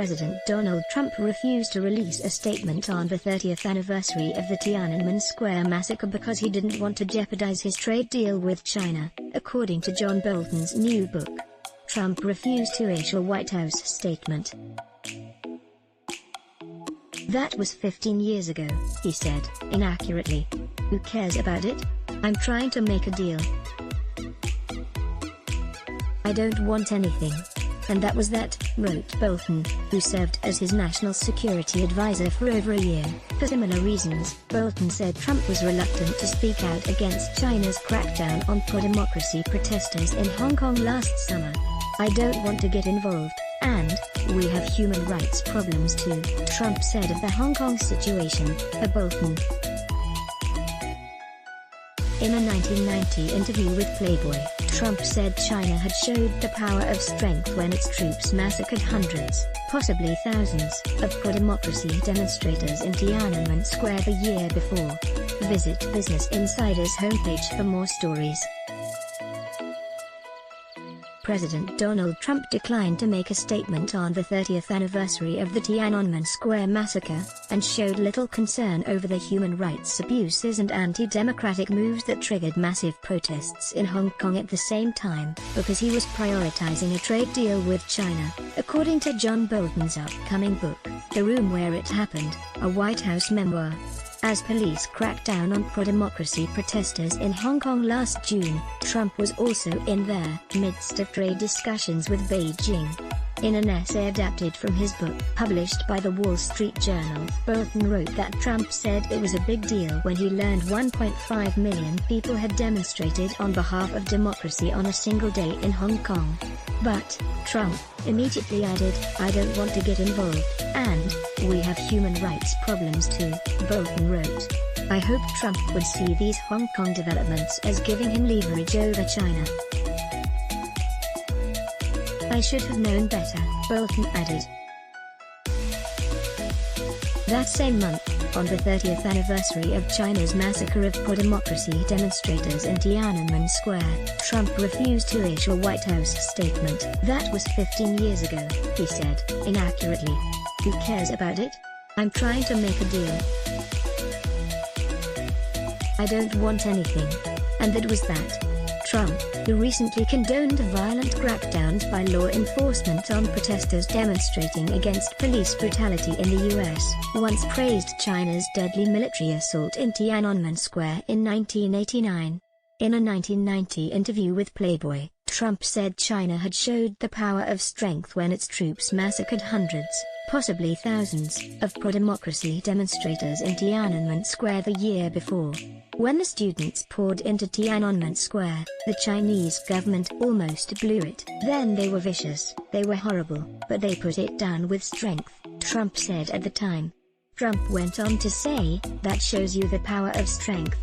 President Donald Trump refused to release a statement on the 30th anniversary of the Tiananmen Square massacre because he didn't want to jeopardize his trade deal with China, according to John Bolton's new book. Trump refused to issue a White House statement. "That was 15 years ago," he said, inaccurately. "Who cares about it? I'm trying to make a deal. I don't want anything. And that was that," wrote Bolton, who served as his national security advisor for over a year. For similar reasons, Bolton said Trump was reluctant to speak out against China's crackdown on pro-democracy protesters in Hong Kong last summer. "I don't want to get involved, and we have human rights problems too," Trump said of the Hong Kong situation, per Bolton. In a 1990 interview with Playboy, Trump said China had showed the power of strength when its troops massacred hundreds, possibly thousands, of pro-democracy demonstrators in Tiananmen Square the year before. Visit Business Insider's homepage for more stories. President Donald Trump declined to make a statement on the 30th anniversary of the Tiananmen Square massacre, and showed little concern over the human rights abuses and anti-democratic moves that triggered massive protests in Hong Kong at the same time, because he was prioritizing a trade deal with China, according to John Bolton's upcoming book, The Room Where It Happened, a White House memoir. As police cracked down on pro-democracy protesters in Hong Kong last June, Trump was also in their midst of trade discussions with Beijing. In an essay adapted from his book published by the Wall Street Journal, Bolton wrote that Trump said it was a big deal when he learned 1.5 million people had demonstrated on behalf of democracy on a single day in Hong Kong. But Trump immediately added, "I don't want to get involved, and we have human rights problems too," Bolton wrote. "I hope Trump would see these Hong Kong developments as giving him leverage over China. I should have known better," Bolton added. That same month, on the 30th anniversary of China's massacre of pro-democracy demonstrators in Tiananmen Square, Trump refused to issue a White House statement. "That was 15 years ago," he said, inaccurately. "Who cares about it? I'm trying to make a deal. I don't want anything." And that was that. Trump, who recently condoned violent crackdowns by law enforcement on protesters demonstrating against police brutality in the U.S., once praised China's deadly military assault in Tiananmen Square in 1989. In a 1990 interview with Playboy, Trump said China had showed the power of strength when its troops massacred hundreds, possibly thousands, of pro-democracy demonstrators in Tiananmen Square the year before. When the students poured into Tiananmen Square, the Chinese government almost blew it. "Then they were vicious, they were horrible, but they put it down with strength," Trump said at the time. Trump went on to say, "That shows you the power of strength.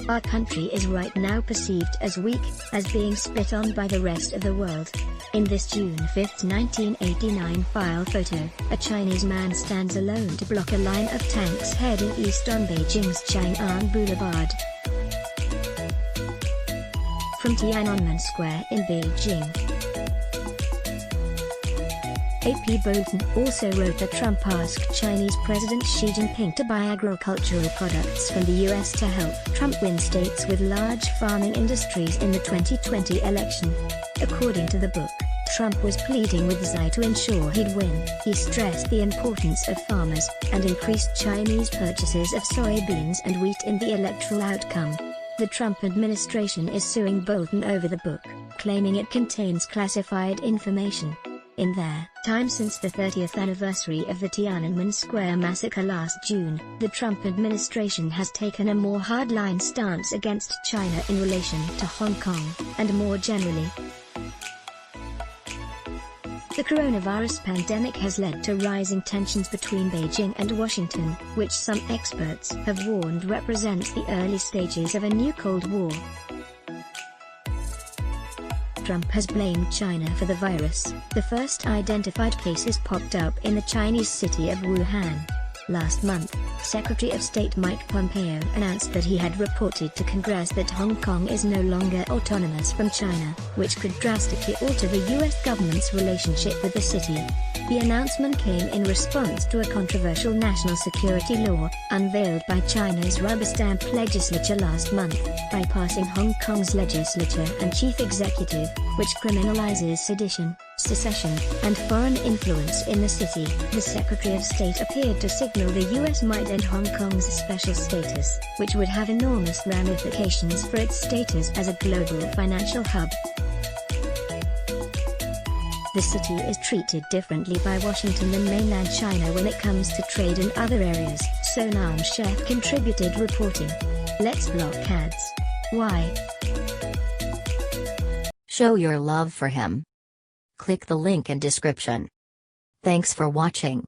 Our country is right now perceived as weak, as being spit on by the rest of the world." In this June 5, 1989 file photo, a Chinese man stands alone to block a line of tanks heading east on Beijing's Chang'an Boulevard. From Tiananmen Square in Beijing. AP Bolton also wrote that Trump asked Chinese President Xi Jinping to buy agricultural products from the U.S. to help Trump win states with large farming industries in the 2020 election. According to the book, Trump was pleading with Xi to ensure he'd win. He stressed the importance of farmers, and increased Chinese purchases of soybeans and wheat in the electoral outcome. The Trump administration is suing Bolton over the book, claiming it contains classified information. In their time since the 30th anniversary of the Tiananmen Square massacre last June, the Trump administration has taken a more hardline stance against China in relation to Hong Kong, and more generally. The coronavirus pandemic has led to rising tensions between Beijing and Washington, which some experts have warned represents the early stages of a new Cold War. Trump has blamed China for the virus. The first identified cases popped up in the Chinese city of Wuhan. Last month, Secretary of State Mike Pompeo announced that he had reported to Congress that Hong Kong is no longer autonomous from China, which could drastically alter the U.S. government's relationship with the city. The announcement came in response to a controversial national security law, unveiled by China's rubber-stamp legislature last month, bypassing Hong Kong's legislature and chief executive, which criminalizes sedition, secession, and foreign influence in the city. The Secretary of State appeared to signal the U.S. might end Hong Kong's special status, which would have enormous ramifications for its status as a global financial hub. The city is treated differently by Washington than mainland China when it comes to trade in other areas, Sonam Sheikh contributed, reporting. Let's block ads. Why? Show your love for him. Click the link in description. Thanks for watching.